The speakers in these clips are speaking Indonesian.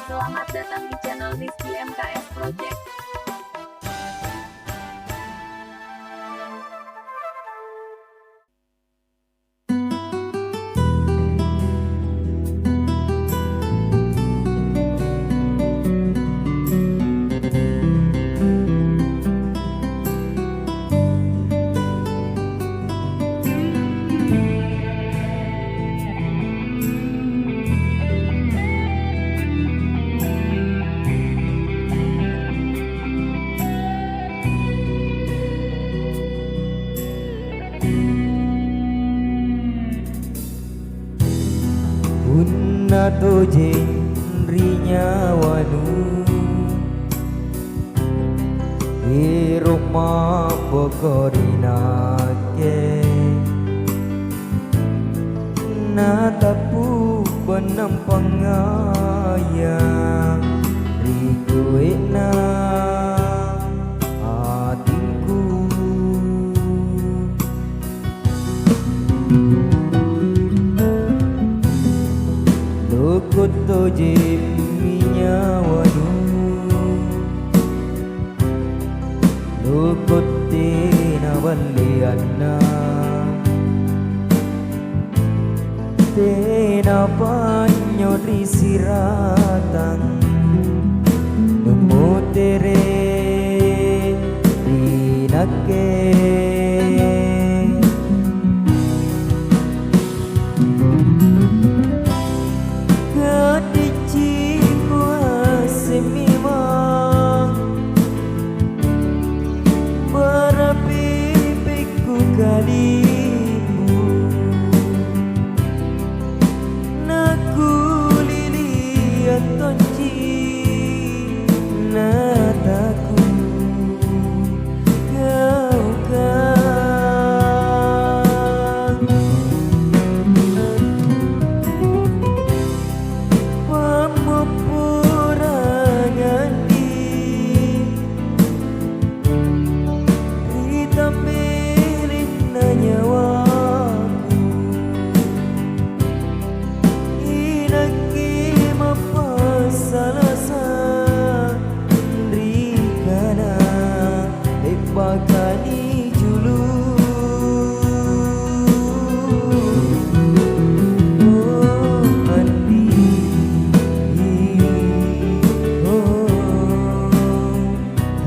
Selamat datang di channel Rizky MKS Project. Unna toje rinyawanu iruma bokorinake natapu penampangaya rikuena atinku Lokoto jeminya wadu Lokote na baliana Tena panyo risiratan Numutere dinake Kalimu naku liliat tonci nataku kau kan pemupurangan di nyawaku inaki mapasalasan rikana ipakani julu oh andi oh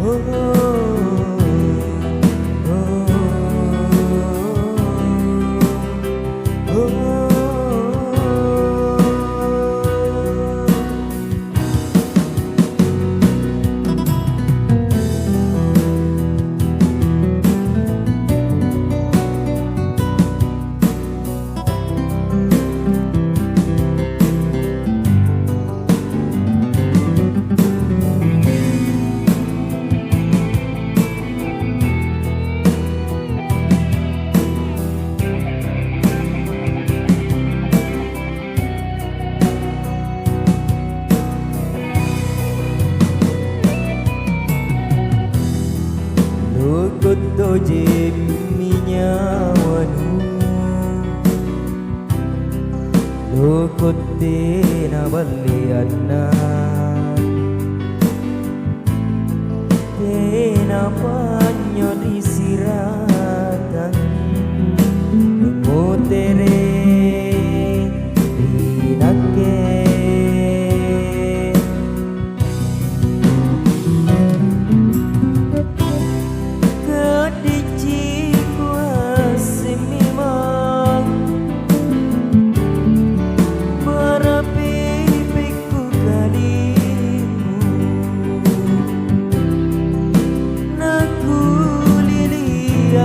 oh, oh. Lokoto jeminya wanu Lokote na baliana Tena panyo disiratan Numutere dinake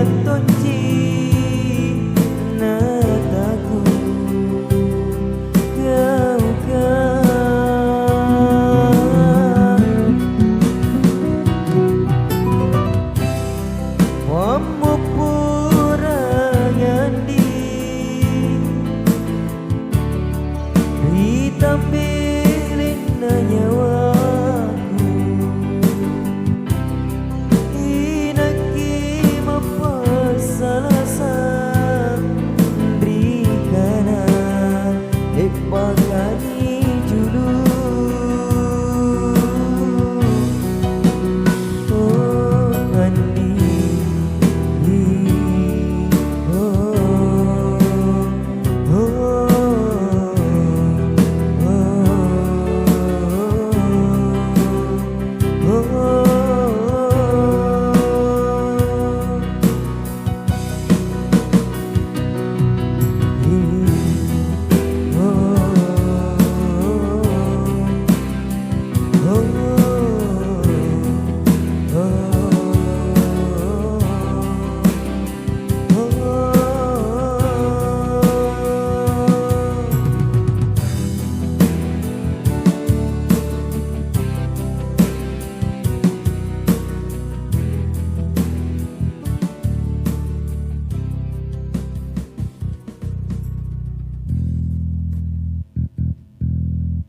Tonci nataku kau kan pemupurangan di hitam bilin nyawa